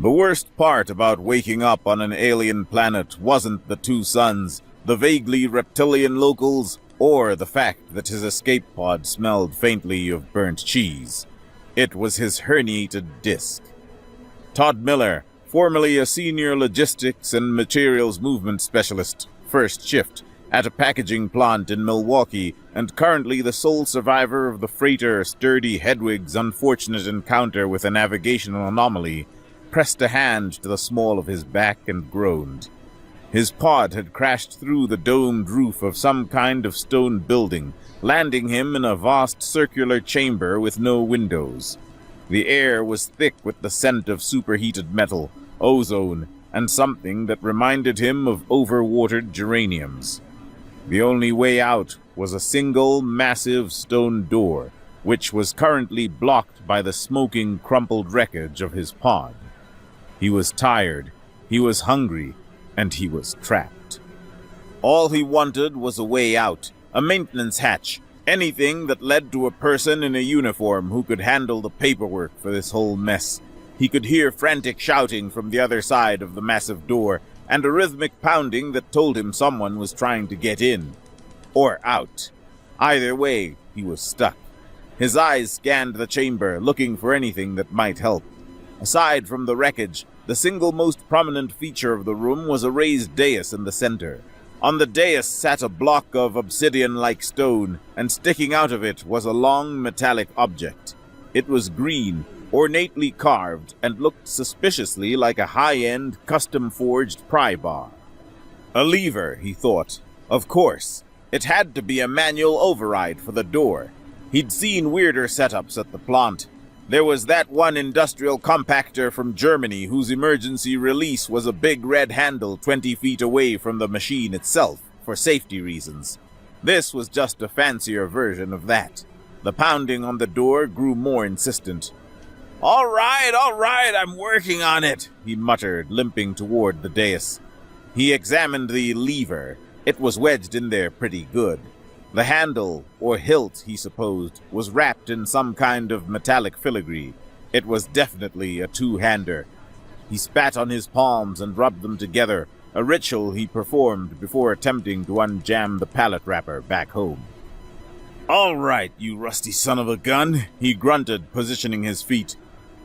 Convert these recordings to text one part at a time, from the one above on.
The worst part about waking up on an alien planet wasn't the two suns, the vaguely reptilian locals, or the fact that his escape pod smelled faintly of burnt cheese. It was his herniated disc. Todd Miller, formerly a senior logistics and materials movement specialist, first shift, at a packaging plant in Milwaukee, and currently the sole survivor of the freighter Sturdy Hedwig's unfortunate encounter with a navigational anomaly, pressed a hand to the small of his back and groaned. His pod had crashed through the domed roof of some kind of stone building, landing him in a vast circular chamber with no windows. The air was thick with the scent of superheated metal, ozone, and something that reminded him of overwatered geraniums. The only way out was a single, massive stone door, which was currently blocked by the smoking, crumpled wreckage of his pod. He was tired, he was hungry, and he was trapped. All he wanted was a way out, a maintenance hatch, anything that led to a person in a uniform who could handle the paperwork for this whole mess. He could hear frantic shouting from the other side of the massive door, and a rhythmic pounding that told him someone was trying to get in. Or out. Either way, he was stuck. His eyes scanned the chamber, looking for anything that might help. Aside from the wreckage, the single most prominent feature of the room was a raised dais in the center. On the dais sat a block of obsidian-like stone, and sticking out of it was a long metallic object. It was green, ornately carved, and looked suspiciously like a high-end, custom-forged pry bar. A lever, he thought. Of course. It had to be a manual override for the door. He'd seen weirder setups at the plant. There was that one industrial compactor from Germany whose emergency release was a big red handle 20 feet away from the machine itself, for safety reasons. This was just a fancier version of that. The pounding on the door grew more insistent. All right, I'm working on it," he muttered, limping toward the dais. He examined the lever. It was wedged in there pretty good. The handle, or hilt, he supposed, was wrapped in some kind of metallic filigree. It was definitely a two-hander. He spat on his palms and rubbed them together, a ritual he performed before attempting to unjam the pallet wrapper back home. "All right, you rusty son of a gun," he grunted, positioning his feet.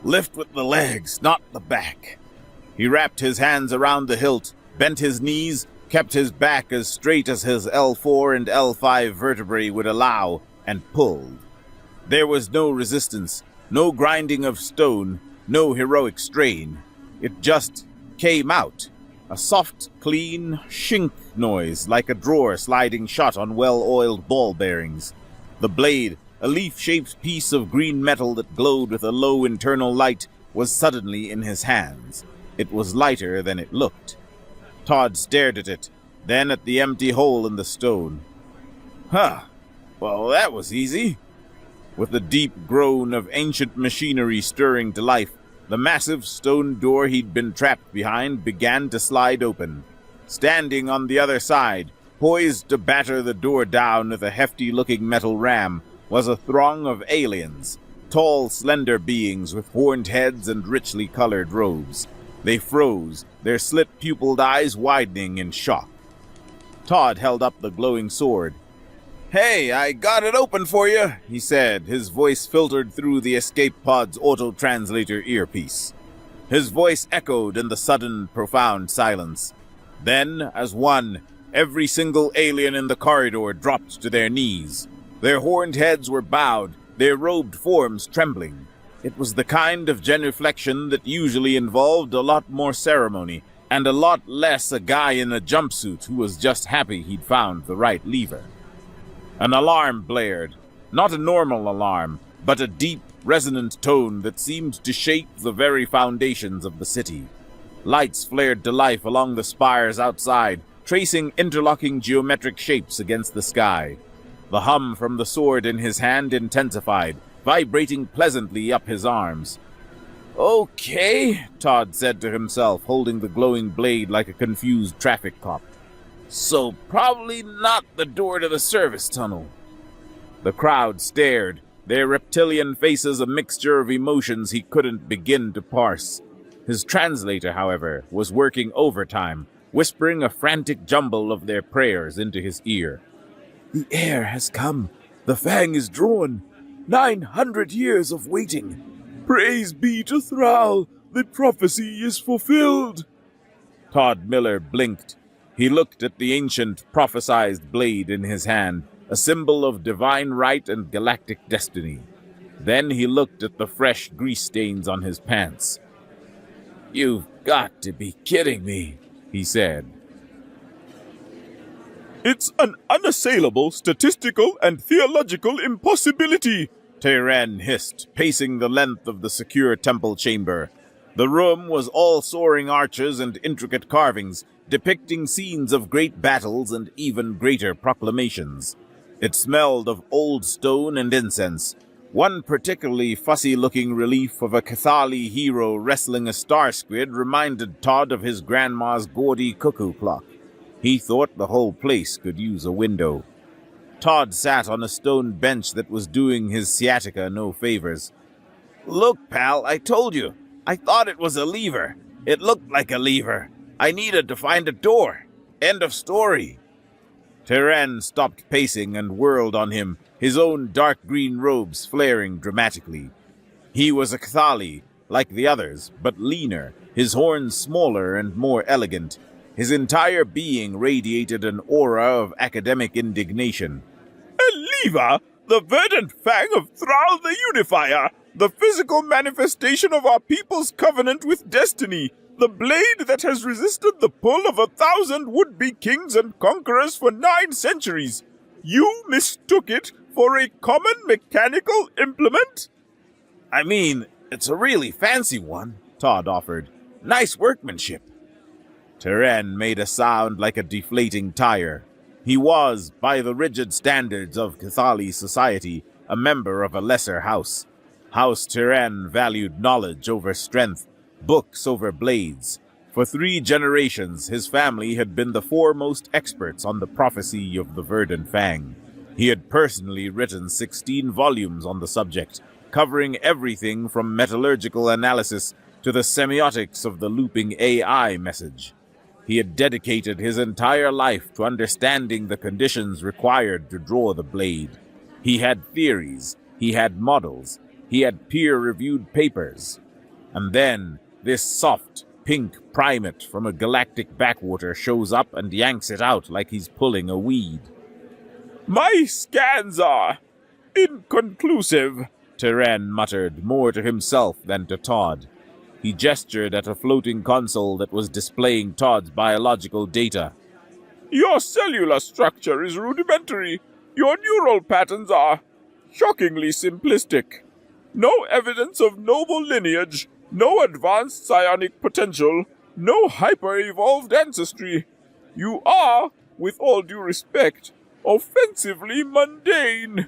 "Lift with the legs, not the back." He wrapped his hands around the hilt, bent his knees, kept his back as straight as his L4 and L5 vertebrae would allow, and pulled. There was no resistance, no grinding of stone, no heroic strain. It just came out. A soft, clean shink noise like a drawer sliding shut on well-oiled ball bearings. The blade, a leaf-shaped piece of green metal that glowed with a low internal light, was suddenly in his hands. It was lighter than it looked. Todd stared at it, then at the empty hole in the stone. Huh, well that was easy. With the deep groan of ancient machinery stirring to life, the massive stone door he'd been trapped behind began to slide open. Standing on the other side, poised to batter the door down with a hefty-looking metal ram, was a throng of aliens, tall, slender beings with horned heads and richly colored robes. They froze, their slit-pupiled eyes widening in shock. Todd held up the glowing sword. "Hey, I got it open for you," he said, his voice filtered through the escape pod's auto-translator earpiece. His voice echoed in the sudden, profound silence. Then, as one, every single alien in the corridor dropped to their knees. Their horned heads were bowed, their robed forms trembling. It was the kind of genuflection that usually involved a lot more ceremony, and a lot less a guy in a jumpsuit who was just happy he'd found the right lever. An alarm blared. Not a normal alarm, but a deep, resonant tone that seemed to shake the very foundations of the city. Lights flared to life along the spires outside, tracing interlocking geometric shapes against the sky. The hum from the sword in his hand intensified, vibrating pleasantly up his arms. "Okay," Todd said to himself, holding the glowing blade like a confused traffic cop. "So probably not the door to the service tunnel." The crowd stared, their reptilian faces a mixture of emotions he couldn't begin to parse. His translator, however, was working overtime, whispering a frantic jumble of their prayers into his ear. "The heir has come. The fang is drawn. 900 years of waiting. Praise be to Thrall. The prophecy is fulfilled." Todd Miller blinked. He looked at the ancient, prophesized blade in his hand, a symbol of divine right and galactic destiny. Then he looked at the fresh grease stains on his pants. "You've got to be kidding me," he said. "It's an unassailable statistical and theological impossibility," Tehran hissed, pacing the length of the secure temple chamber. The room was all soaring arches and intricate carvings, depicting scenes of great battles and even greater proclamations. It smelled of old stone and incense. One particularly fussy-looking relief of a Cathali hero wrestling a star squid reminded Todd of his grandma's gaudy cuckoo clock. He thought the whole place could use a window. Todd sat on a stone bench that was doing his sciatica no favors. "Look, pal, I told you. I thought it was a lever. It looked like a lever. I needed to find a door. End of story." Tehran stopped pacing and whirled on him, his own dark green robes flaring dramatically. He was a Cathali, like the others, but leaner, his horns smaller and more elegant. His entire being radiated an aura of academic indignation. "A lever? The verdant fang of Thrall the Unifier! The physical manifestation of our people's covenant with destiny! The blade that has resisted the pull of 1,000 would-be kings and conquerors for 9 centuries! You mistook it for a common mechanical implement?" "I mean, it's a really fancy one," Todd offered. "Nice workmanship." Tehran made a sound like a deflating tire. He was, by the rigid standards of Cathali society, a member of a lesser house. House Tehran valued knowledge over strength, books over blades. For 3 generations, his family had been the foremost experts on the prophecy of the Verdant Fang. He had personally written 16 volumes on the subject, covering everything from metallurgical analysis to the semiotics of the looping AI message. He had dedicated his entire life to understanding the conditions required to draw the blade. He had theories, he had models, he had peer-reviewed papers. And then, this soft, pink primate from a galactic backwater shows up and yanks it out like he's pulling a weed. "My scans are inconclusive," Tehran muttered, more to himself than to Todd. He gestured at a floating console that was displaying Todd's biological data. "Your cellular structure is rudimentary. Your neural patterns are shockingly simplistic. No evidence of noble lineage, no advanced psionic potential, no hyper-evolved ancestry. You are, with all due respect, offensively mundane."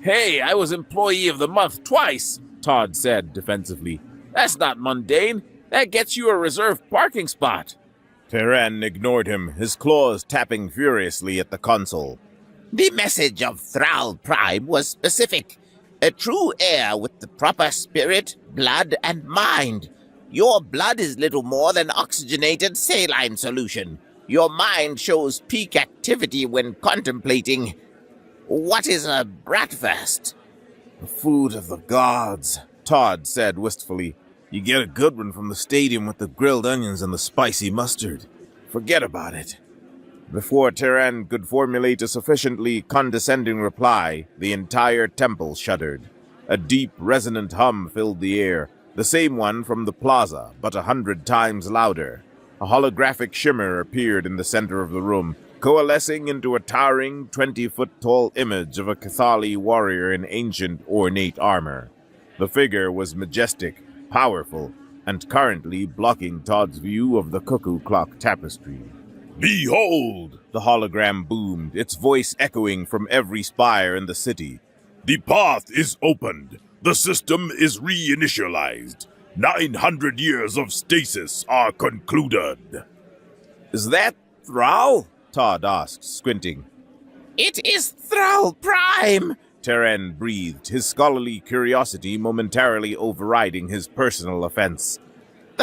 "Hey, I was Employee of the Month twice," Todd said defensively. "That's not mundane. That gets you a reserved parking spot." Tehran ignored him, his claws tapping furiously at the console. "The message of Thrall Prime was specific. A true heir with the proper spirit, blood, and mind. Your blood is little more than oxygenated saline solution. Your mind shows peak activity when contemplating. What is a bratwurst?" "The food of the gods," Todd said wistfully. "You get a good one from the stadium with the grilled onions and the spicy mustard. Forget about it." Before Tehran could formulate a sufficiently condescending reply, the entire temple shuddered. A deep, resonant hum filled the air, the same one from the plaza, but 100 times louder. A holographic shimmer appeared in the center of the room, coalescing into a towering 20-foot-tall image of a Cathali warrior in ancient, ornate armor. The figure was majestic, powerful, and currently blocking Todd's view of the cuckoo clock tapestry. "Behold!" the hologram boomed, its voice echoing from every spire in the city. "The path is opened. The system is reinitialized. 900 years of stasis are concluded." "Is that Thrall?" Todd asked, squinting. "It is Thrall Prime!" Tehran breathed, his scholarly curiosity momentarily overriding his personal offense.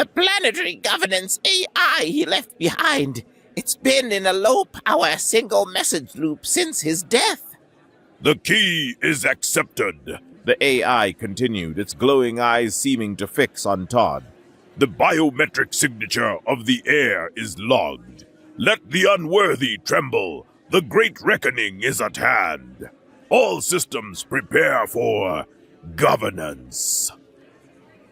The planetary governance AI he left behind. It's been in a low-power single message loop since his death. The key is accepted. The AI continued, its glowing eyes seeming to fix on Todd. The biometric signature of the heir is logged. Let the unworthy tremble. The great reckoning is at hand. All systems prepare for governance.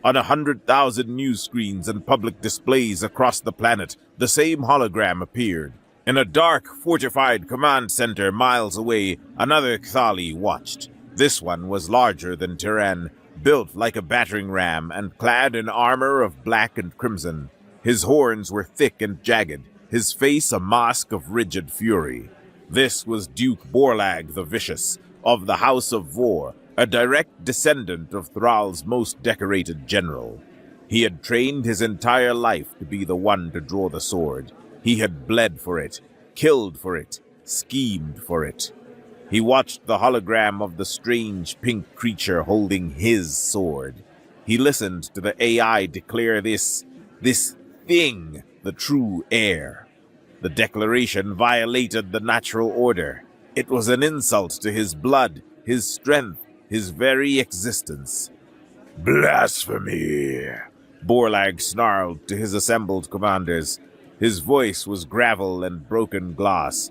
On 100,000 news screens and public displays across the planet, the same hologram appeared. In a dark, fortified command center miles away, another Kthali watched. This one was larger than Tyran, built like a battering ram and clad in armor of black and crimson. His horns were thick and jagged, his face a mask of rigid fury. This was Duke Borlag the Vicious, of the House of Vor, a direct descendant of Thrall's most decorated general. He had trained his entire life to be the one to draw the sword. He had bled for it, killed for it, schemed for it. He watched the hologram of the strange pink creature holding his sword. He listened to the AI declare this thing the true heir. The declaration violated the natural order. It was an insult to his blood, his strength, his very existence. Blasphemy! Borlag snarled to his assembled commanders. His voice was gravel and broken glass.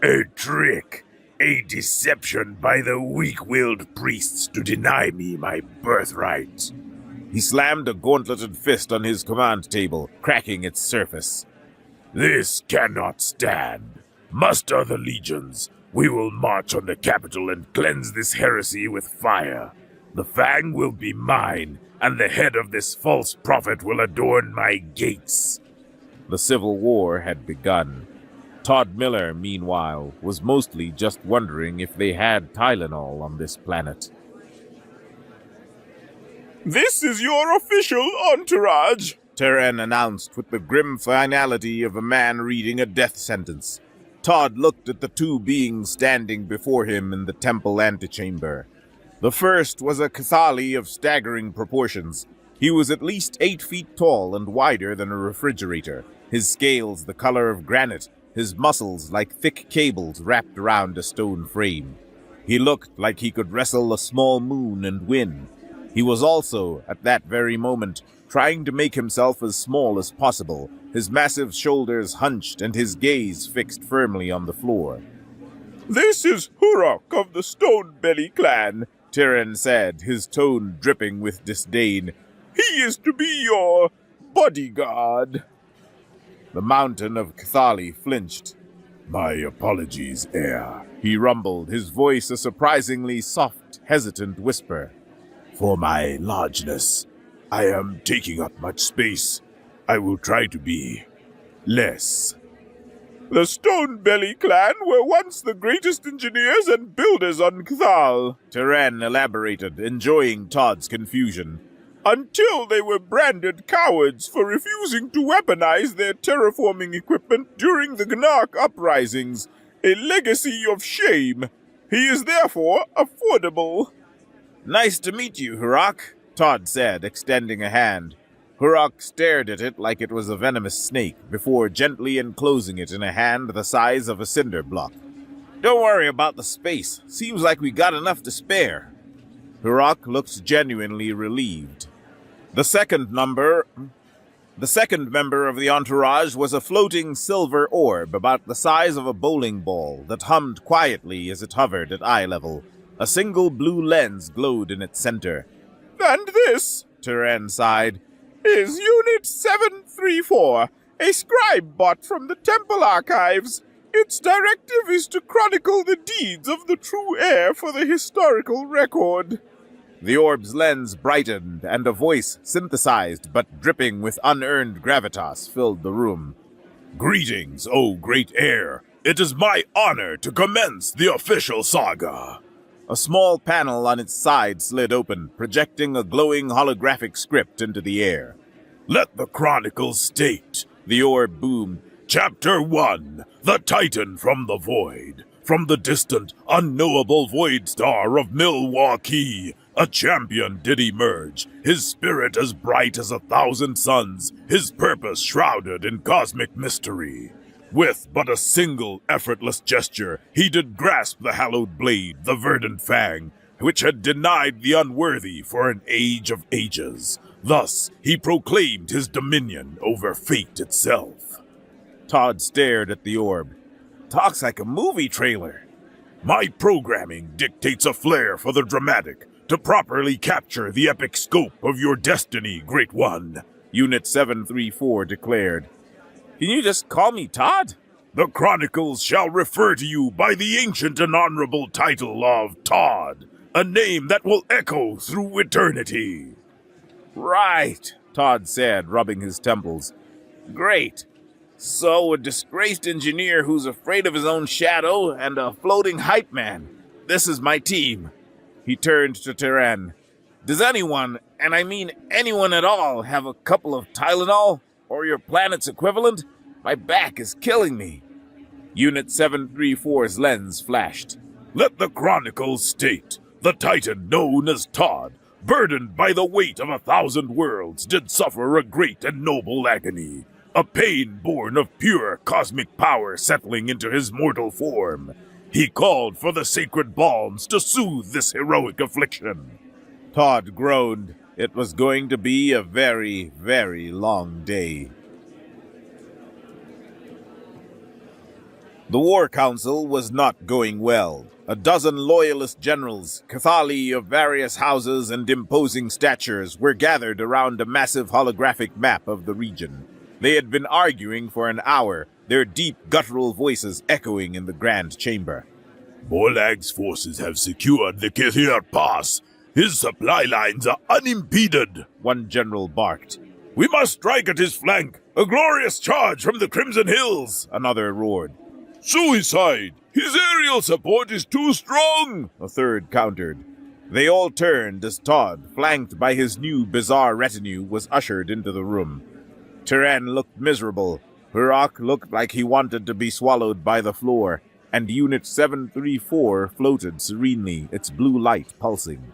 A trick! A deception by the weak-willed priests to deny me my birthright. He slammed a gauntleted fist on his command table, cracking its surface. This cannot stand. Muster the legions. We will march on the capital and cleanse this heresy with fire. The fang will be mine, and the head of this false prophet will adorn my gates. The Civil War had begun. Todd Miller, meanwhile, was mostly just wondering if they had Tylenol on this planet. This is your official entourage, Tyran announced with the grim finality of a man reading a death sentence. Todd looked at the two beings standing before him in the temple antechamber. The first was a Kthali of staggering proportions. He was at least 8 feet tall and wider than a refrigerator, his scales the color of granite, his muscles like thick cables wrapped around a stone frame. He looked like he could wrestle a small moon and win. He was also, at that very moment, trying to make himself as small as possible, his massive shoulders hunched and his gaze fixed firmly on the floor. This is Hurok of the Stone-Belly clan, Tyran said, his tone dripping with disdain. He is to be your bodyguard. The mountain of Kthali flinched. My apologies, heir, he rumbled, his voice a surprisingly soft, hesitant whisper. For my largeness, I am taking up much space. I will try to be less. The Stone-Belly clan were once the greatest engineers and builders on Kthal, Tyran elaborated, enjoying Todd's confusion. Until they were branded cowards for refusing to weaponize their terraforming equipment during the Gnark uprisings, a legacy of shame. He is therefore affordable. Nice to meet you, Hurok, Todd said, extending a hand. Hurok stared at it like it was a venomous snake, before gently enclosing it in a hand the size of a cinder block. Don't worry about the space. Seems like we got enough to spare. Hurok looked genuinely relieved. The second member of the entourage was a floating silver orb about the size of a bowling ball that hummed quietly as it hovered at eye level. A single blue lens glowed in its center. And this, Tyran sighed, is Unit 734, a scribe bot from the Temple Archives. Its directive is to chronicle the deeds of the true heir for the historical record. The orb's lens brightened, and a voice, synthesized but dripping with unearned gravitas, filled the room. Greetings, O great heir. It is my honor to commence the official saga. A small panel on its side slid open, projecting a glowing holographic script into the air. Let the chronicles state, the orb boomed. Chapter 1, the Titan from the Void. From the distant, unknowable void star of Milwaukee, A champion did emerge, his spirit as bright as 1,000 suns, his purpose shrouded in cosmic mystery. With but a single effortless gesture, he did grasp the hallowed blade, the verdant fang, which had denied the unworthy for an age of ages. Thus, he proclaimed his dominion over fate itself. Todd stared at the orb. Talks like a movie trailer. My programming dictates a flair for the dramatic, to properly capture the epic scope of your destiny, Great One, Unit 734 declared. Can you just call me Todd? The Chronicles shall refer to you by the ancient and honorable title of Todd, a name that will echo through eternity. Right, Todd said, rubbing his temples. Great. So, a disgraced engineer who's afraid of his own shadow and a floating hype man. This is my team. He turned to Terran. Does anyone, and I mean anyone at all, have a couple of Tylenol? Or your planet's equivalent? My back is killing me. Unit 734's lens flashed. Let the Chronicles state, the Titan known as Todd, burdened by the weight of 1,000 worlds, did suffer a great and noble agony. A pain born of pure cosmic power settling into his mortal form. He called for the sacred balms to soothe this heroic affliction. Todd groaned. It was going to be a very, very long day. The War Council was not going well. A dozen loyalist generals, Cathali of various houses and imposing statures, were gathered around a massive holographic map of the region. They had been arguing for an hour, their deep guttural voices echoing in the grand chamber. Borlag's forces have secured the Kithir Pass. His supply lines are unimpeded, one general barked. We must strike at his flank. A glorious charge from the Crimson Hills, another roared. Suicide! His aerial support is too strong, a third countered. They all turned as Todd, flanked by his new bizarre retinue, was ushered into the room. Terran looked miserable. Hurak looked like he wanted to be swallowed by the floor, and Unit 734 floated serenely, its blue light pulsing.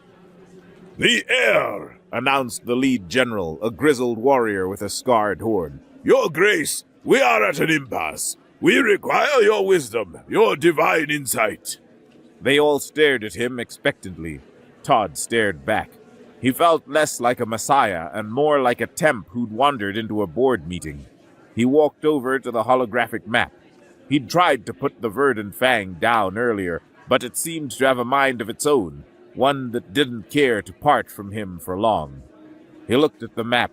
The air, announced the lead general, a grizzled warrior with a scarred horn. Your Grace, we are at an impasse. We require your wisdom, your divine insight. They all stared at him expectantly. Todd stared back. He felt less like a messiah and more like a temp who'd wandered into a board meeting. He walked over to the holographic map. He'd tried to put the verdant fang down earlier, but it seemed to have a mind of its own, one that didn't care to part from him for long. He looked at the map.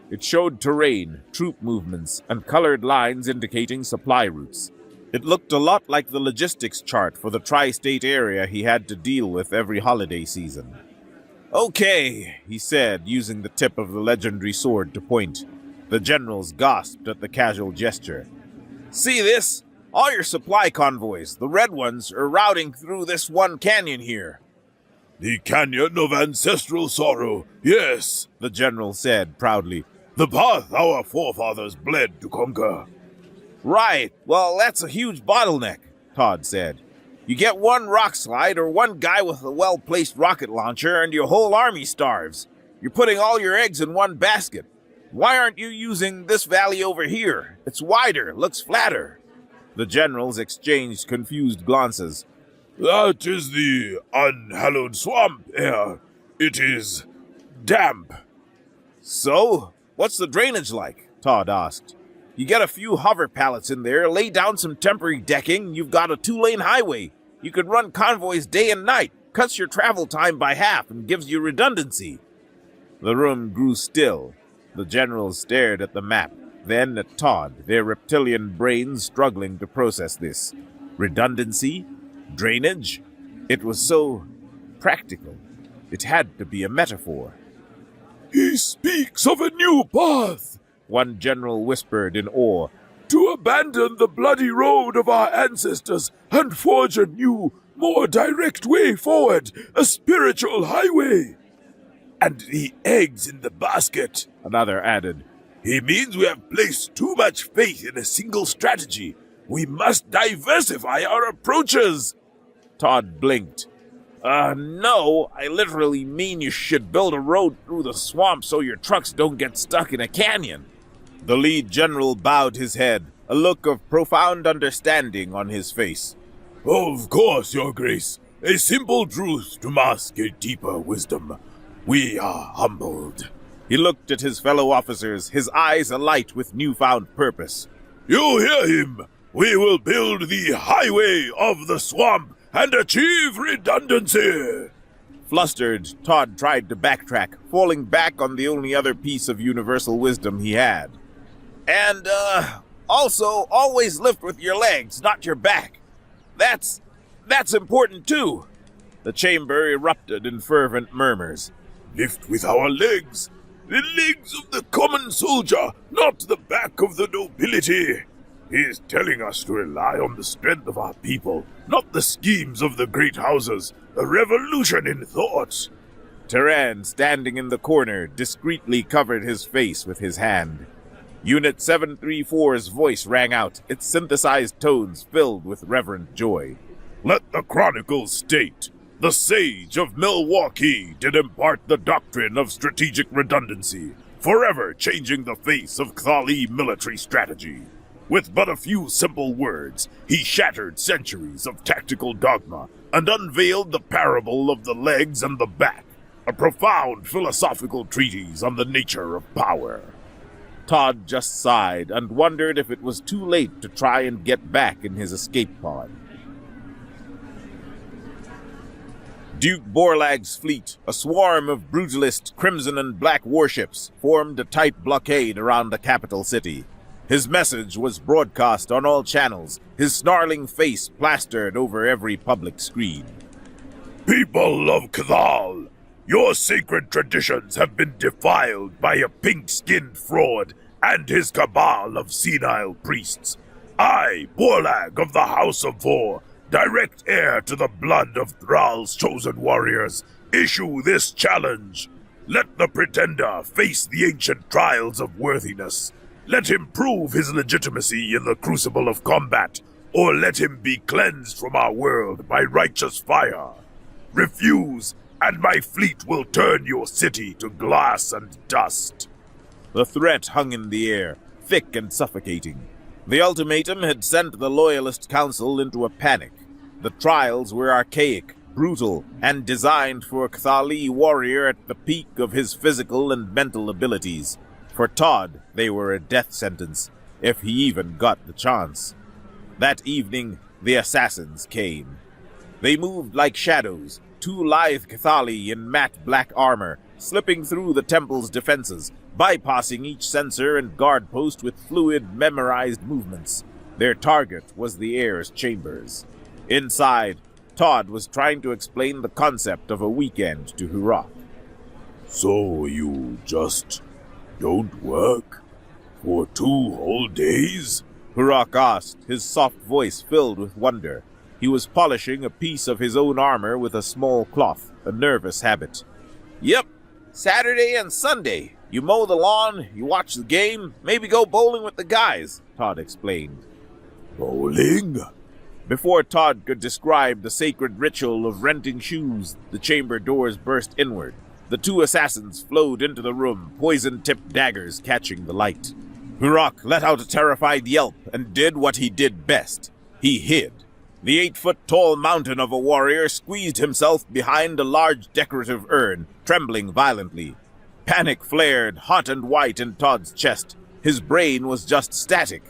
It showed terrain, troop movements, and colored lines indicating supply routes. It looked a lot like the logistics chart for the tri-state area he had to deal with every holiday season. Okay, he said, using the tip of the legendary sword to point. The generals gasped at the casual gesture. See this? All your supply convoys, the red ones, are routing through this one canyon here. The canyon of ancestral sorrow, yes, the general said proudly. The path our forefathers bled to conquer. Right, well, that's a huge bottleneck, Todd said. You get one rock slide or one guy with a well-placed rocket launcher and your whole army starves. You're putting all your eggs in one basket. Why aren't you using this valley over here? It's wider, looks flatter. The generals exchanged confused glances. That is the unhallowed swamp air. It is damp. So, what's the drainage like? Todd asked. You get a few hover pallets in there, lay down some temporary decking, you've got a 2-lane highway. You could run convoys day and night, cuts your travel time by half and gives you redundancy. The room grew still. The generals stared at the map, then at Todd, their reptilian brains struggling to process this. Redundancy? Drainage? It was so practical. It had to be a metaphor. He speaks of a new path, one general whispered in awe. To abandon the bloody road of our ancestors and forge a new, more direct way forward, a spiritual highway. And the eggs in the basket, another added. He means we have placed too much faith in a single strategy. We must diversify our approaches. Todd blinked. No, I literally mean you should build a road through the swamp so your trucks don't get stuck in a canyon. The lead general bowed his head, a look of profound understanding on his face. Of course, Your Grace. A simple truth to mask a deeper wisdom. We are humbled. He looked at his fellow officers, his eyes alight with newfound purpose. You hear him? We will build the highway of the swamp and achieve redundancy. Flustered, Todd tried to backtrack, falling back on the only other piece of universal wisdom he had. And, also, always lift with your legs, not your back. That's important too. The chamber erupted in fervent murmurs. Lift with our legs. The legs of the common soldier, not the back of the nobility. He is telling us to rely on the strength of our people, not the schemes of the great houses. A revolution in thought. Terran, standing in the corner, discreetly covered his face with his hand. Unit 734's voice rang out, its synthesized tones filled with reverent joy. Let the chronicles state, the sage of Milwaukee did impart the doctrine of strategic redundancy, forever changing the face of Kthali military strategy. With but a few simple words, he shattered centuries of tactical dogma and unveiled the parable of the legs and the back, a profound philosophical treatise on the nature of power. Todd just sighed and wondered if it was too late to try and get back in his escape pod. Duke Borlag's fleet, a swarm of brutalist crimson and black warships, formed a tight blockade around the capital city. His message was broadcast on all channels, his snarling face plastered over every public screen. People of Kthal, your sacred traditions have been defiled by a pink-skinned fraud and his cabal of senile priests. I, Borlag of the House of Vor, direct heir to the blood of Thrall's chosen warriors, issue this challenge. Let the pretender face the ancient trials of worthiness. Let him prove his legitimacy in the crucible of combat, or let him be cleansed from our world by righteous fire. Refuse, and my fleet will turn your city to glass and dust. The threat hung in the air, thick and suffocating. The ultimatum had sent the Loyalist Council into a panic. The trials were archaic, brutal, and designed for a Kthali warrior at the peak of his physical and mental abilities. For Todd, they were a death sentence, if he even got the chance. That evening, the assassins came. They moved like shadows, two lithe Kthali in matte black armor, slipping through the temple's defenses, bypassing each sensor and guard post with fluid, memorized movements. Their target was the heir's chambers. Inside, Todd was trying to explain the concept of a weekend to Hurak. So you just don't work? For 2 whole days? Hurak asked, his soft voice filled with wonder. He was polishing a piece of his own armor with a small cloth, a nervous habit. Yep, Saturday and Sunday. You mow the lawn, you watch the game, maybe go bowling with the guys, Todd explained. Bowling? Before Todd could describe the sacred ritual of renting shoes, the chamber doors burst inward. The 2 assassins flowed into the room, poison-tipped daggers catching the light. Hurak let out a terrified yelp and did what he did best. He hid. The 8-foot-tall mountain of a warrior squeezed himself behind a large decorative urn, trembling violently. Panic flared, hot and white, in Todd's chest. His brain was just static.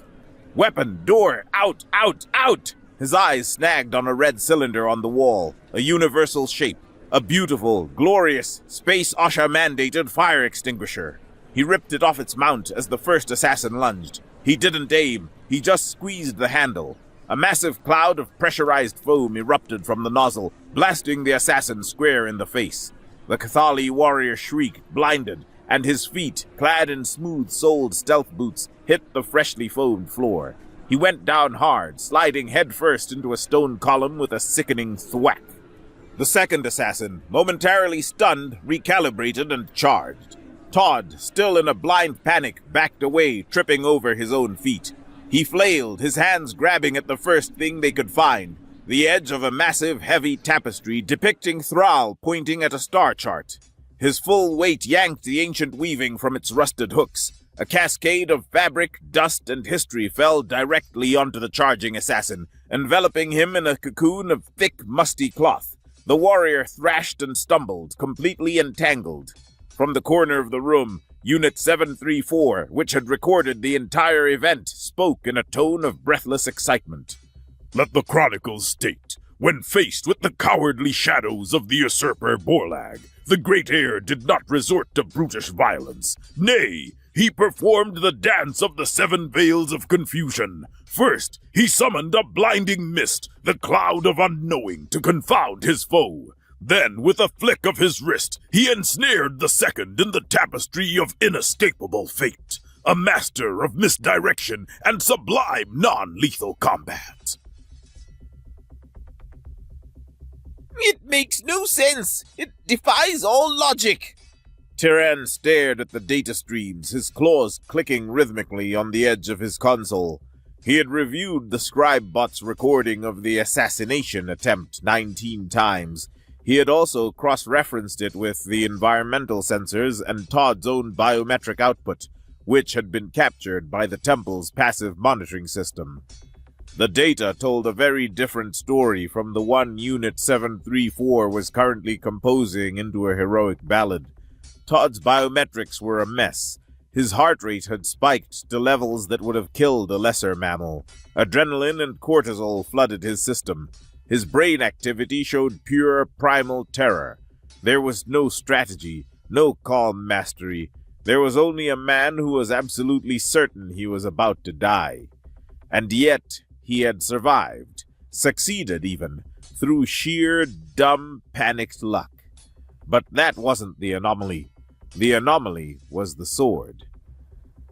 Weapon, door, out, out, out! His eyes snagged on a red cylinder on the wall, a universal shape. A beautiful, glorious, Space OSHA-mandated fire extinguisher. He ripped it off its mount as the first assassin lunged. He didn't aim, he just squeezed the handle. A massive cloud of pressurized foam erupted from the nozzle, blasting the assassin square in the face. The Kthali warrior shrieked, blinded, and his feet, clad in smooth-soled stealth boots, hit the freshly foamed floor. He went down hard, sliding headfirst into a stone column with a sickening thwack. The second assassin, momentarily stunned, recalibrated and charged. Todd, still in a blind panic, backed away, tripping over his own feet. He flailed, his hands grabbing at the first thing they could find. the edge of a massive, heavy tapestry depicting Thrall pointing at a star chart. His full weight yanked the ancient weaving from its rusted hooks. A cascade of fabric, dust, and history fell directly onto the charging assassin, enveloping him in a cocoon of thick, musty cloth. The warrior thrashed and stumbled, completely entangled. From the corner of the room, Unit 734, which had recorded the entire event, spoke in a tone of breathless excitement. Let the chronicles state, when faced with the cowardly shadows of the usurper Borlag, the great heir did not resort to brutish violence. Nay, he performed the dance of the 7 veils of confusion. First, he summoned a blinding mist, the cloud of unknowing, to confound his foe. Then, with a flick of his wrist, he ensnared the second in the tapestry of inescapable fate, a master of misdirection and sublime non-lethal combat. It makes no sense. It defies all logic. Tyran stared at the data streams, his claws clicking rhythmically on the edge of his console. He had reviewed the Scribebot's recording of the assassination attempt 19 times. He had also cross-referenced it with the environmental sensors and Todd's own biometric output, which had been captured by the temple's passive monitoring system. The data told a very different story from the one Unit 734 was currently composing into a heroic ballad. Todd's biometrics were a mess. His heart rate had spiked to levels that would have killed a lesser mammal. Adrenaline and cortisol flooded his system. His brain activity showed pure primal terror. There was no strategy, no calm mastery. There was only a man who was absolutely certain he was about to die. And yet, he had survived, succeeded even, through sheer, dumb, panicked luck. But that wasn't the anomaly. The anomaly was the sword.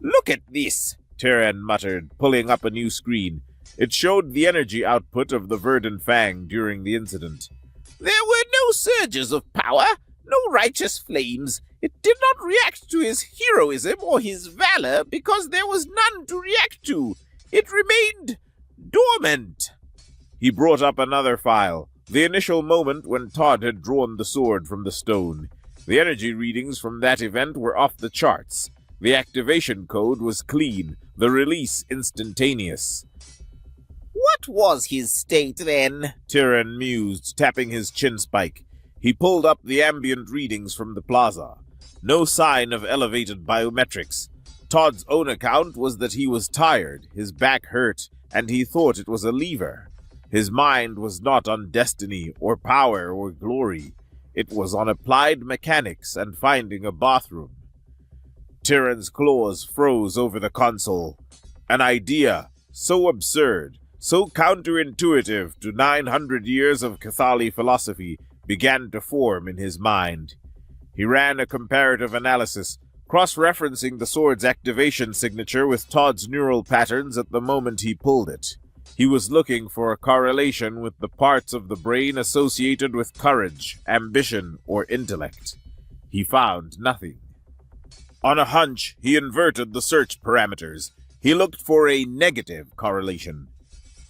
Look at this, Tyran muttered, pulling up a new screen. It showed the energy output of the Verdant Fang during the incident. There were no surges of power, no righteous flames. It did not react to his heroism or his valor because there was none to react to. It remained dormant. He brought up another file, the initial moment when Todd had drawn the sword from the stone. The energy readings from that event were off the charts. The activation code was clean, the release instantaneous. What was his state then? Tyran mused, tapping his chin spike. He pulled up the ambient readings from the plaza. No sign of elevated biometrics. Todd's own account was that he was tired, his back hurt, and he thought it was a lever. His mind was not on destiny, or power, or glory. It was on applied mechanics and finding a bathroom. Tyran's claws froze over the console. An idea, so absurd, so counterintuitive to 900 years of Cathali philosophy, began to form in his mind. He ran a comparative analysis, cross-referencing the sword's activation signature with Todd's neural patterns at the moment he pulled it. He was looking for a correlation with the parts of the brain associated with courage, ambition, or intellect. He found nothing. On a hunch, he inverted the search parameters. He looked for a negative correlation.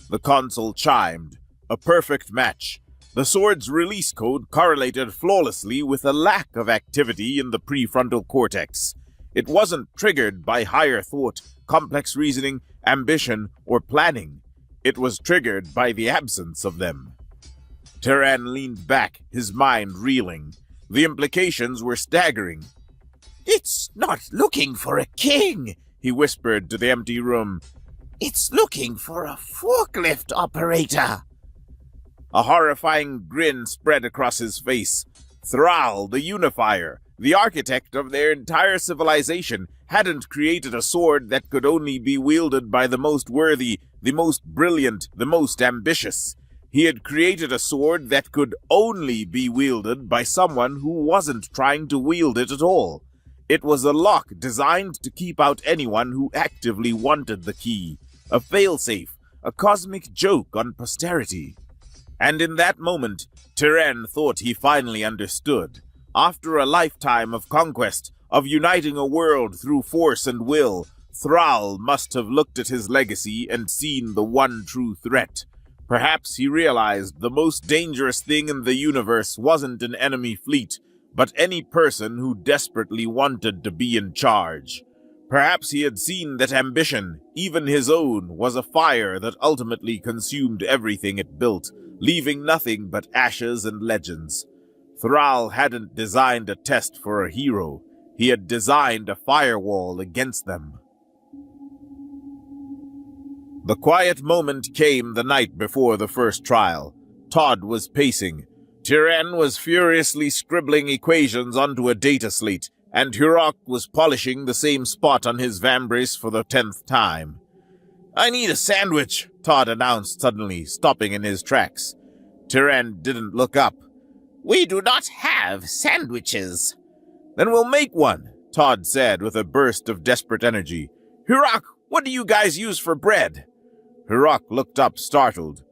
The console chimed. A perfect match. The sword's release code correlated flawlessly with a lack of activity in the prefrontal cortex. It wasn't triggered by higher thought, complex reasoning, ambition, or planning. It was triggered by the absence of them. Tyran leaned back, his mind reeling. The implications were staggering. It's not looking for a king, he whispered to the empty room. It's looking for a forklift operator. A horrifying grin spread across his face. Thrall, the unifier, the architect of their entire civilization, hadn't created a sword that could only be wielded by the most worthy, the most brilliant, the most ambitious. He had created a sword that could only be wielded by someone who wasn't trying to wield it at all. It was a lock designed to keep out anyone who actively wanted the key. A failsafe, a cosmic joke on posterity. And in that moment, Tyran thought he finally understood. After a lifetime of conquest, of uniting a world through force and will, Thrall must have looked at his legacy and seen the one true threat. Perhaps he realized the most dangerous thing in the universe wasn't an enemy fleet, but any person who desperately wanted to be in charge. Perhaps he had seen that ambition, even his own, was a fire that ultimately consumed everything it built, leaving nothing but ashes and legends. Thrall hadn't designed a test for a hero. He had designed a firewall against them. The quiet moment came the night before the first trial. Todd was pacing. Tyren was furiously scribbling equations onto a data slate, and Hurok was polishing the same spot on his vambrace for the 10th time. "I need a sandwich," Todd announced suddenly, stopping in his tracks. Tyren didn't look up. "We do not have sandwiches." "Then we'll make one," Todd said with a burst of desperate energy. "Hurok, what do you guys use for bread?" Hurok looked up, startled.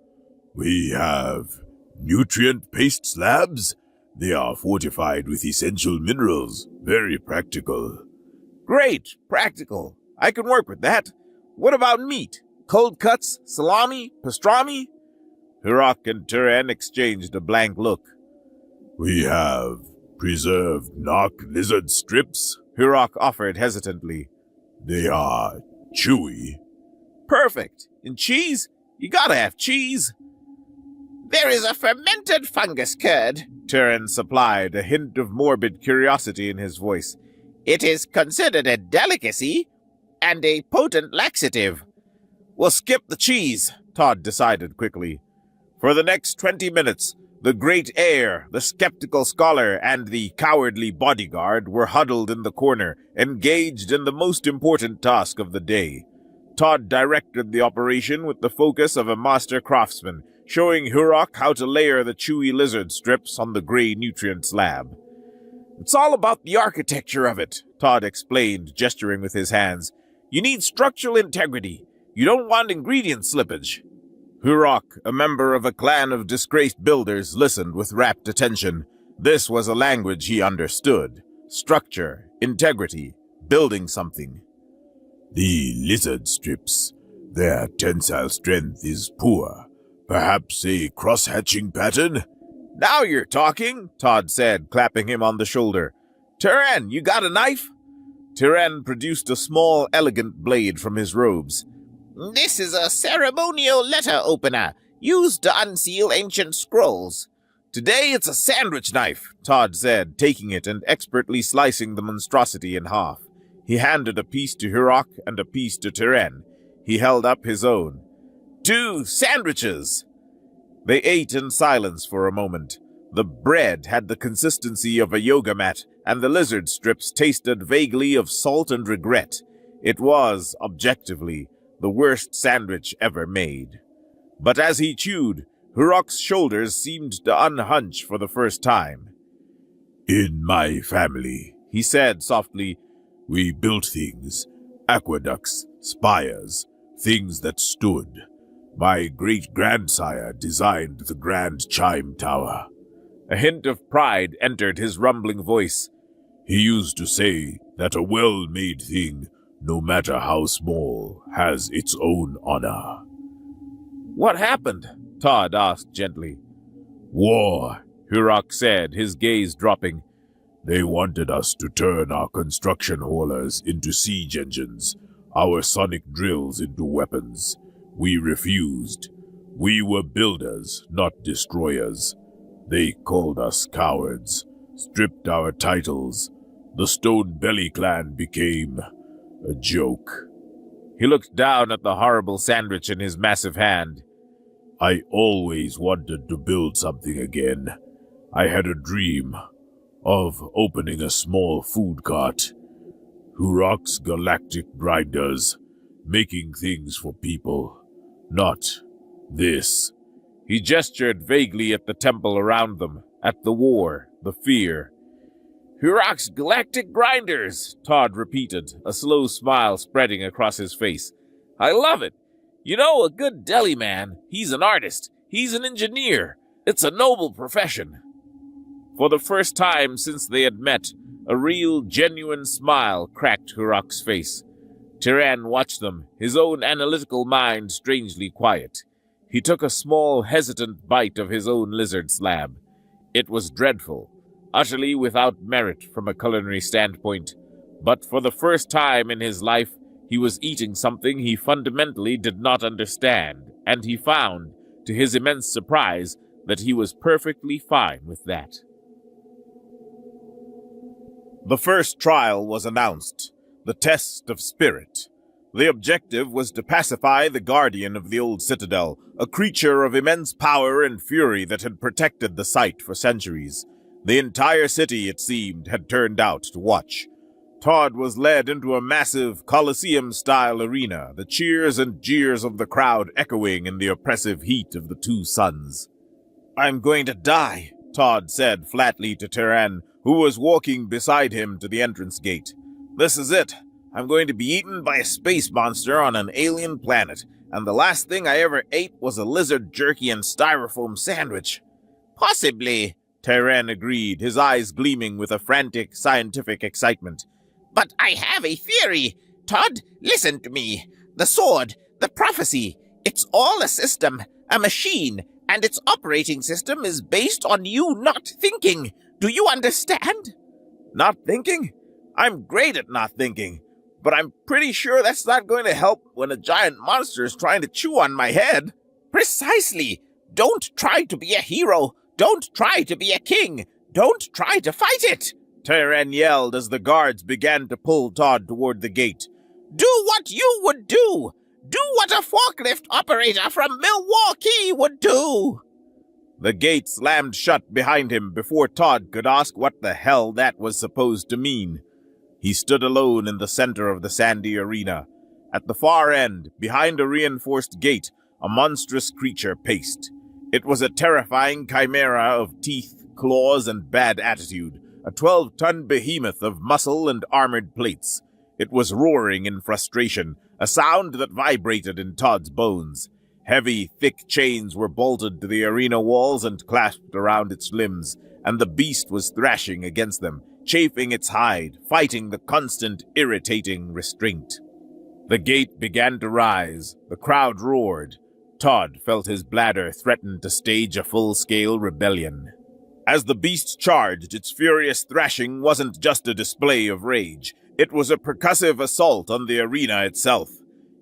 We have nutrient paste slabs. They are fortified with essential minerals. Very practical. "Great, practical. I can work with that. What about meat? Cold cuts, salami, pastrami?" Hurok and Tyren exchanged a blank look. We have preserved Narc lizard strips. Hurok offered hesitantly. They are chewy. "Perfect. And cheese? You gotta have cheese." "There is a fermented fungus curd," Tyren supplied, a hint of morbid curiosity in his voice. "It is considered a delicacy and a potent laxative." "We'll skip the cheese," Todd decided quickly. For the next 20 minutes, the great heir, the skeptical scholar, and the cowardly bodyguard were huddled in the corner, engaged in the most important task of the day. Todd directed the operation with the focus of a master craftsman, showing Hurok how to layer the chewy lizard strips on the gray nutrient slab. "It's all about the architecture of it," Todd explained, gesturing with his hands. "You need structural integrity. You don't want ingredient slippage." Hurok, a member of a clan of disgraced builders, listened with rapt attention. This was a language he understood. Structure, integrity, building something. The lizard strips. Their tensile strength is poor. Perhaps a cross-hatching pattern? "Now you're talking," Todd said, clapping him on the shoulder. "Tyren, you got a knife?" Tyren produced a small, elegant blade from his robes. "This is a ceremonial letter opener, used to unseal ancient scrolls." "Today it's a sandwich knife," Todd said, taking it and expertly slicing the monstrosity in half. He handed a piece to Hurok and a piece to Tyren. He held up his own. "2 sandwiches!" They ate in silence for a moment. The bread had the consistency of a yoga mat, and the lizard strips tasted vaguely of salt and regret. It was, objectively, the worst sandwich ever made. But as he chewed, Hurok's shoulders seemed to unhunch for the first time. In my family, he said softly, we built things, aqueducts, spires, things that stood. My great-grandsire designed the Grand Chime Tower. A hint of pride entered his rumbling voice. He used to say that a well-made thing, no matter how small, has its own honor. "What happened?" Todd asked gently. War, Hurok said, his gaze dropping. They wanted us to turn our construction haulers into siege engines, our sonic drills into weapons. We refused. We were builders, not destroyers. They called us cowards, stripped our titles. The Stone Belly clan became a joke. He looked down at the horrible sandwich in his massive hand. I always wanted to build something again. I had a dream of opening a small food cart. Hurok's galactic grinders, making things for people. Not this. He gestured vaguely at the temple around them, at the war, the fear. "Hurok's galactic grinders," Todd repeated, a slow smile spreading across his face. "I love it. You know, a good deli man, he's an artist, he's an engineer. It's a noble profession." For the first time since they had met, a real, genuine smile cracked Hurok's face. Tyren watched them, his own analytical mind strangely quiet. He took a small, hesitant bite of his own lizard slab. It was dreadful, utterly without merit from a culinary standpoint, but for the first time in his life, he was eating something he fundamentally did not understand, and he found, to his immense surprise, that he was perfectly fine with that. The first trial was announced, the test of spirit. The objective was to pacify the guardian of the old citadel, a creature of immense power and fury that had protected the site for centuries. The entire city, it seemed, had turned out to watch. Todd was led into a massive Colosseum-style arena, the cheers and jeers of the crowd echoing in the oppressive heat of the two suns. "I'm going to die," Todd said flatly to Terran, who was walking beside him to the entrance gate. "This is it. I'm going to be eaten by a space monster on an alien planet, and the last thing I ever ate was a lizard jerky and styrofoam sandwich." Possibly, Terran agreed, his eyes gleaming with a frantic scientific excitement. but I have a theory. Todd, listen to me. The sword, the prophecy, it's all a system, a machine, and its operating system is based on you not thinking. Do you understand? Not thinking? I'm great at not thinking, but I'm pretty sure that's not going to help when a giant monster is trying to chew on my head. Precisely. Don't try to be a hero. Don't try to be a king. Don't try to fight it. Terran yelled as the guards began to pull Todd toward the gate. Do what you would do. Do what a forklift operator from Milwaukee would do. The gate slammed shut behind him before Todd could ask what the hell that was supposed to mean. He stood alone in the center of the sandy arena. At the far end, behind a reinforced gate, a monstrous creature paced. It was a terrifying chimera of teeth, claws, and bad attitude, a 12-ton behemoth of muscle and armored plates. It was roaring in frustration, a sound that vibrated in Todd's bones. Heavy, thick chains were bolted to the arena walls and clasped around its limbs, and the beast was thrashing against them, chafing its hide, fighting the constant, irritating restraint. The gate began to rise. The crowd roared. Todd felt his bladder threaten to stage a full-scale rebellion. As the beast charged, its furious thrashing wasn't just a display of rage. It was a percussive assault on the arena itself.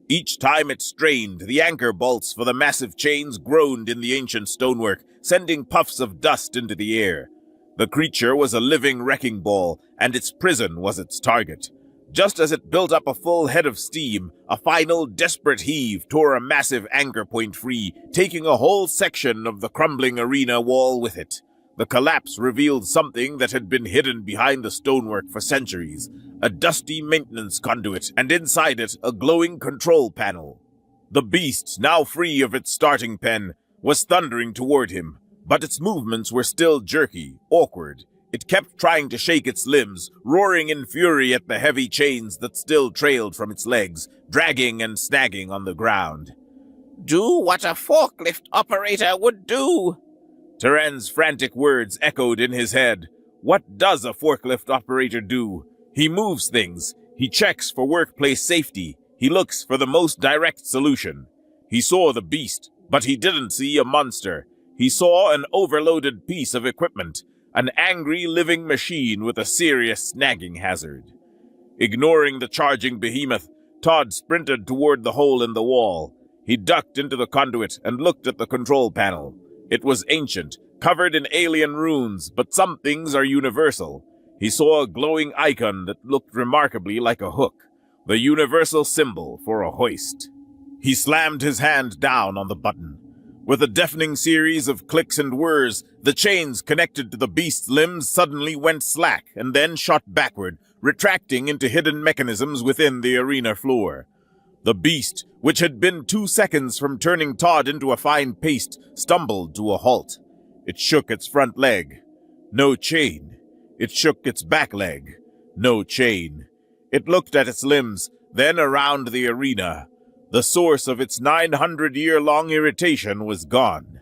Each time it strained, the anchor bolts for the massive chains groaned in the ancient stonework, sending puffs of dust into the air. The creature was a living wrecking ball, and its prison was its target. Just as it built up a full head of steam, a final desperate heave tore a massive anchor point free, taking a whole section of the crumbling arena wall with it. The collapse revealed something that had been hidden behind the stonework for centuries, a dusty maintenance conduit, and inside it a glowing control panel. The beast, now free of its starting pen, was thundering toward him, but its movements were still jerky, awkward. It kept trying to shake its limbs, roaring in fury at the heavy chains that still trailed from its legs, dragging and snagging on the ground. Do what a forklift operator would do. Terran's frantic words echoed in his head. What does a forklift operator do? He moves things. He checks for workplace safety. He looks for the most direct solution. He saw the beast, but he didn't see a monster. He saw an overloaded piece of equipment, an angry living machine with a serious snagging hazard. Ignoring the charging behemoth, Todd sprinted toward the hole in the wall. He ducked into the conduit and looked at the control panel. It was ancient, covered in alien runes, but some things are universal. He saw a glowing icon that looked remarkably like a hook, the universal symbol for a hoist. He slammed his hand down on the button. With a deafening series of clicks and whirs, the chains connected to the beast's limbs suddenly went slack and then shot backward, retracting into hidden mechanisms within the arena floor. The beast, which had been 2 seconds from turning Todd into a fine paste, stumbled to a halt. It shook its front leg. No chain. It shook its back leg. No chain. It looked at its limbs, then around the arena. The source of its 900-year-long irritation was gone.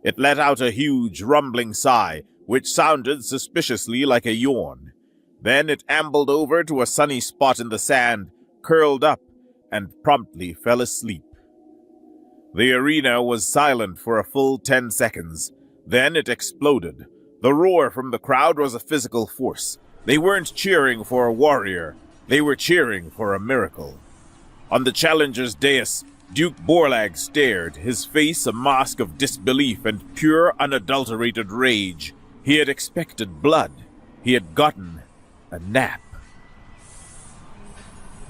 It let out a huge, rumbling sigh, which sounded suspiciously like a yawn. Then it ambled over to a sunny spot in the sand, curled up, and promptly fell asleep. The arena was silent for a full 10 seconds. Then it exploded. The roar from the crowd was a physical force. They weren't cheering for a warrior. They were cheering for a miracle. On the challenger's dais, Duke Borlag stared, his face a mask of disbelief and pure, unadulterated rage. He had expected blood. He had gotten a nap.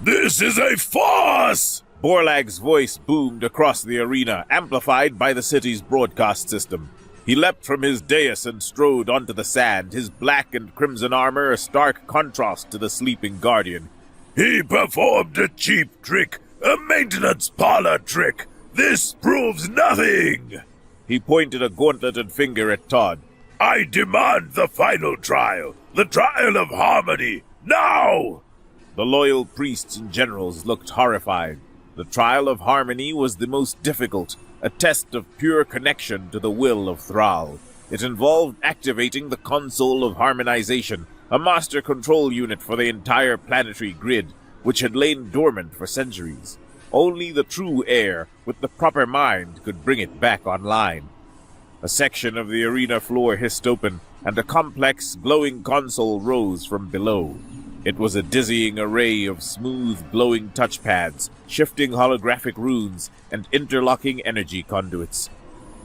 This is a farce! Borlag's voice boomed across the arena, amplified by the city's broadcast system. He leapt from his dais and strode onto the sand, his black and crimson armor a stark contrast to the sleeping guardian. He performed a cheap trick, a maintenance parlor trick. This proves nothing. He pointed a gauntleted finger at Todd. I demand the final trial, the trial of harmony, now! The loyal priests and generals looked horrified. The trial of harmony was the most difficult, a test of pure connection to the will of Thrall. It involved activating the console of harmonization, a master control unit for the entire planetary grid, which had lain dormant for centuries. Only the true heir, with the proper mind, could bring it back online. A section of the arena floor hissed open, and a complex, glowing console rose from below. It was a dizzying array of smooth, glowing touchpads, shifting holographic runes, and interlocking energy conduits.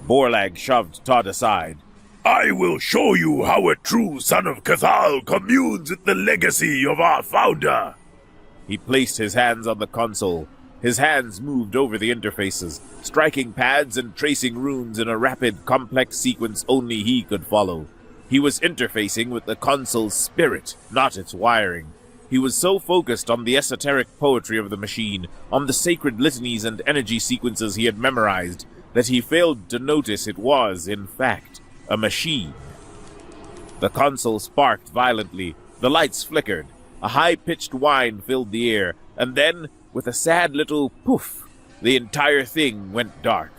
Borlag shoved Todd aside. I will show you how a true son of Cathal communes with the legacy of our founder. He placed his hands on the console. His hands moved over the interfaces, striking pads and tracing runes in a rapid, complex sequence only he could follow. He was interfacing with the console's spirit, not its wiring. He was so focused on the esoteric poetry of the machine, on the sacred litanies and energy sequences he had memorized, that he failed to notice it was, in fact, a machine. The console sparked violently, the lights flickered, a high-pitched whine filled the air, and then, with a sad little poof, the entire thing went dark.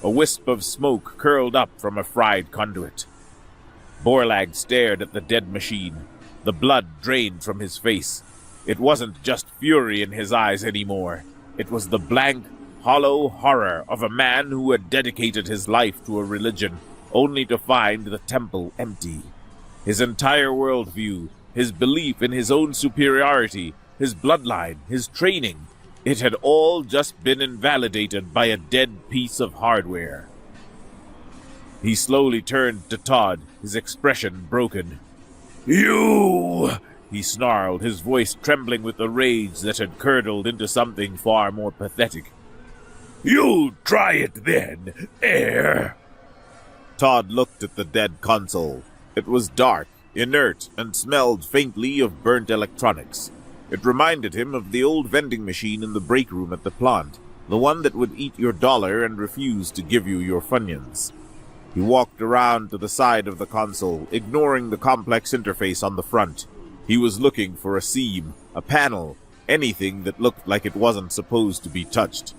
A wisp of smoke curled up from a fried conduit. Borlag stared at the dead machine. The blood drained from his face. It wasn't just fury in his eyes anymore. It was the blank, hollow horror of a man who had dedicated his life to a religion, only to find the temple empty. His entire worldview, his belief in his own superiority, his bloodline, his training, it had all just been invalidated by a dead piece of hardware. He slowly turned to Todd, his expression broken. You! He snarled, his voice trembling with the rage that had curdled into something far more pathetic. You try it then, heir! Todd looked at the dead console. It was dark, inert, and smelled faintly of burnt electronics. It reminded him of the old vending machine in the break room at the plant, the one that would eat your dollar and refuse to give you your Funyuns. He walked around to the side of the console, ignoring the complex interface on the front. He was looking for a seam, a panel, anything that looked like it wasn't supposed to be touched.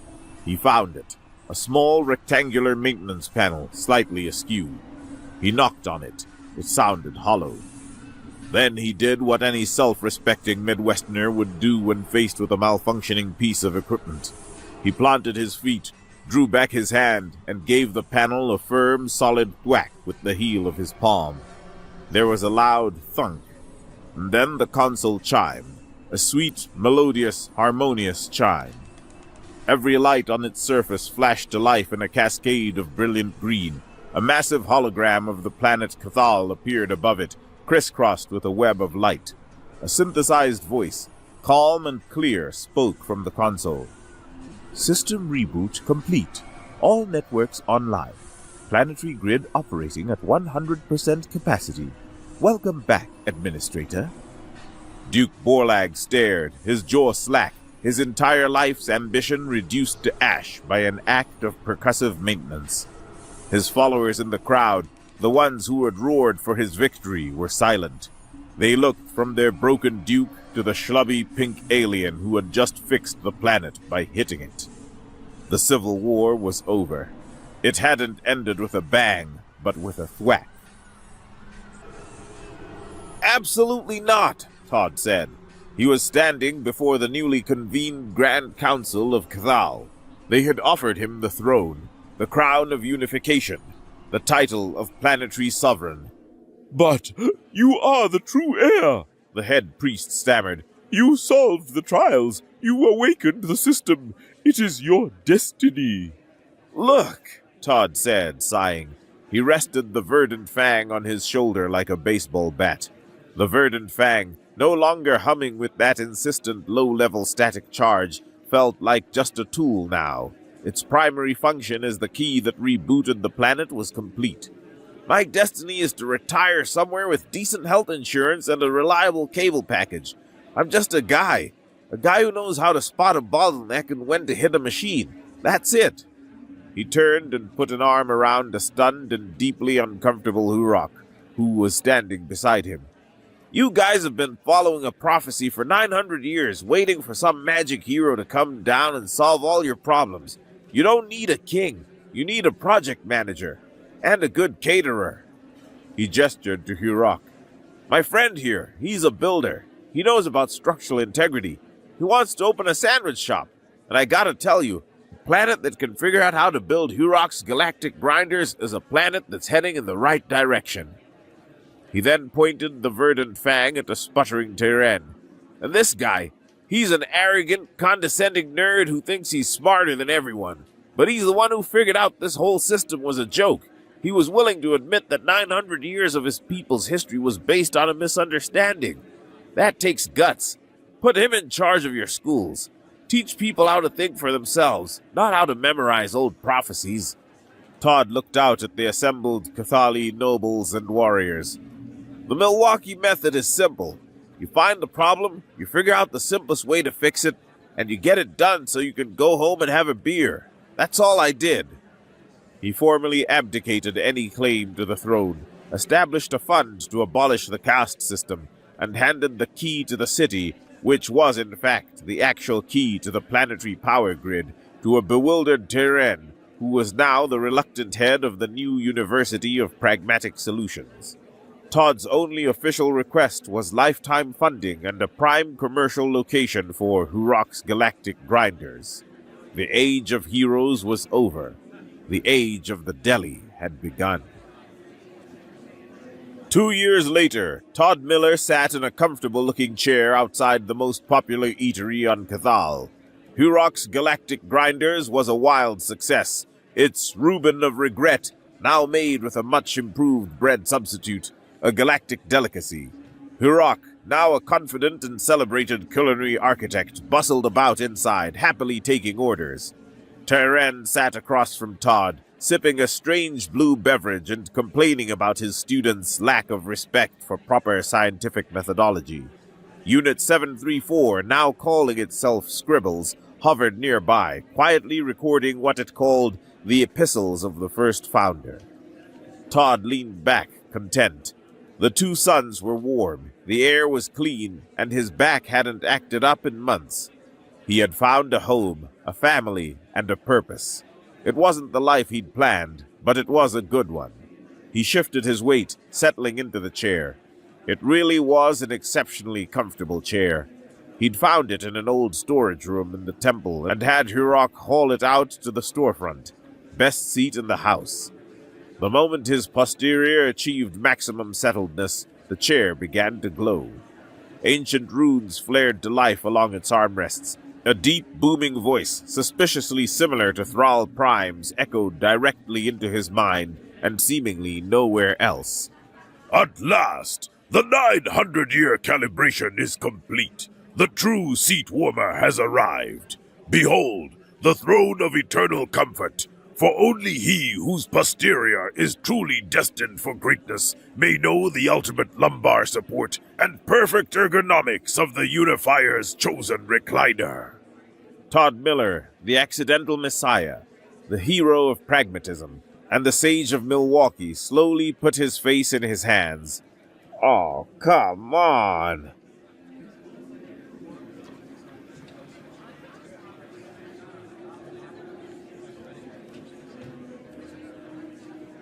He found it, a small rectangular maintenance panel, slightly askew. He knocked on it. It sounded hollow. Then he did what any self-respecting Midwesterner would do when faced with a malfunctioning piece of equipment. He planted his feet, drew back his hand, and gave the panel a firm, solid thwack with the heel of his palm. There was a loud thunk, and then the console chimed, a sweet, melodious, harmonious chime. Every light on its surface flashed to life in a cascade of brilliant green. A massive hologram of the planet Cathal appeared above it, crisscrossed with a web of light. A synthesized voice, calm and clear, spoke from the console. System reboot complete. All networks online. Planetary grid operating at 100% capacity. Welcome back, Administrator. Duke Borlag stared, his jaw slack, his entire life's ambition reduced to ash by an act of percussive maintenance. His followers in the crowd, the ones who had roared for his victory, were silent. They looked from their broken duke to the schlubby pink alien who had just fixed the planet by hitting it. The Civil War was over. It hadn't ended with a bang, but with a thwack. Absolutely not, Todd said. He was standing before the newly convened Grand Council of Cathal. They had offered him the throne, the crown of unification, the title of planetary sovereign. But you are the true heir, The head priest stammered. You solved the trials. You awakened the system. It is your destiny. Look, Todd said, sighing. He rested the verdant fang on his shoulder like a baseball bat. The verdant fang, no longer humming with that insistent low-level static charge, felt like just a tool now. Its primary function as the key that rebooted the planet was complete. My destiny is to retire somewhere with decent health insurance and a reliable cable package. I'm just a guy who knows how to spot a bottleneck and when to hit a machine. That's it. He turned and put an arm around a stunned and deeply uncomfortable Hurok, who was standing beside him. You guys have been following a prophecy for 900 years, waiting for some magic hero to come down and solve all your problems. You don't need a king. You need a project manager. And a good caterer. He gestured to Hurok. My friend here, he's a builder. He knows about structural integrity. He wants to open a sandwich shop. And I gotta tell you, a planet that can figure out how to build Hurok's galactic grinders is a planet that's heading in the right direction. He then pointed the verdant fang at the sputtering Tyrann. And this guy, he's an arrogant, condescending nerd who thinks he's smarter than everyone. But he's the one who figured out this whole system was a joke. He was willing to admit that 900 years of his people's history was based on a misunderstanding. That takes guts. Put him in charge of your schools. Teach people how to think for themselves, not how to memorize old prophecies. Todd looked out at the assembled Cathali nobles and warriors. The Milwaukee method is simple. You find the problem, you figure out the simplest way to fix it, and you get it done so you can go home and have a beer. That's all I did. He formally abdicated any claim to the throne, established a fund to abolish the caste system, and handed the key to the city, which was in fact the actual key to the planetary power grid, to a bewildered Tyrann, who was now the reluctant head of the new University of Pragmatic Solutions. Todd's only official request was lifetime funding and a prime commercial location for Hurok's galactic grinders. The age of heroes was over. The age of the deli had begun. 2 years later, Todd Miller sat in a comfortable-looking chair outside the most popular eatery on Cathal. Hurok's galactic grinders was a wild success. Its Reuben of regret, now made with a much-improved bread substitute, a galactic delicacy. Hurok, now a confident and celebrated culinary architect, bustled about inside, happily taking orders. Tyrann sat across from Todd, sipping a strange blue beverage and complaining about his students' lack of respect for proper scientific methodology. Unit 734, now calling itself Scribbles, hovered nearby, quietly recording what it called the epistles of the first founder. Todd leaned back, content. The two suns were warm, the air was clean, and his back hadn't acted up in months. He had found a home, a family, and a purpose. It wasn't the life he'd planned, but it was a good one. He shifted his weight, settling into the chair. It really was an exceptionally comfortable chair. He'd found it in an old storage room in the temple and had Hurok haul it out to the storefront. Best seat in the house. The moment his posterior achieved maximum settledness, the chair began to glow. Ancient runes flared to life along its armrests. A deep, booming voice, suspiciously similar to Thrall Prime's, echoed directly into his mind, and seemingly nowhere else. At last, the 900-year calibration is complete. The true seat warmer has arrived. Behold, the throne of eternal comfort. For only he whose posterior is truly destined for greatness may know the ultimate lumbar support and perfect ergonomics of the Unifier's chosen recliner. Todd Miller, the accidental messiah, the hero of pragmatism, and the sage of Milwaukee slowly put his face in his hands. Oh, come on,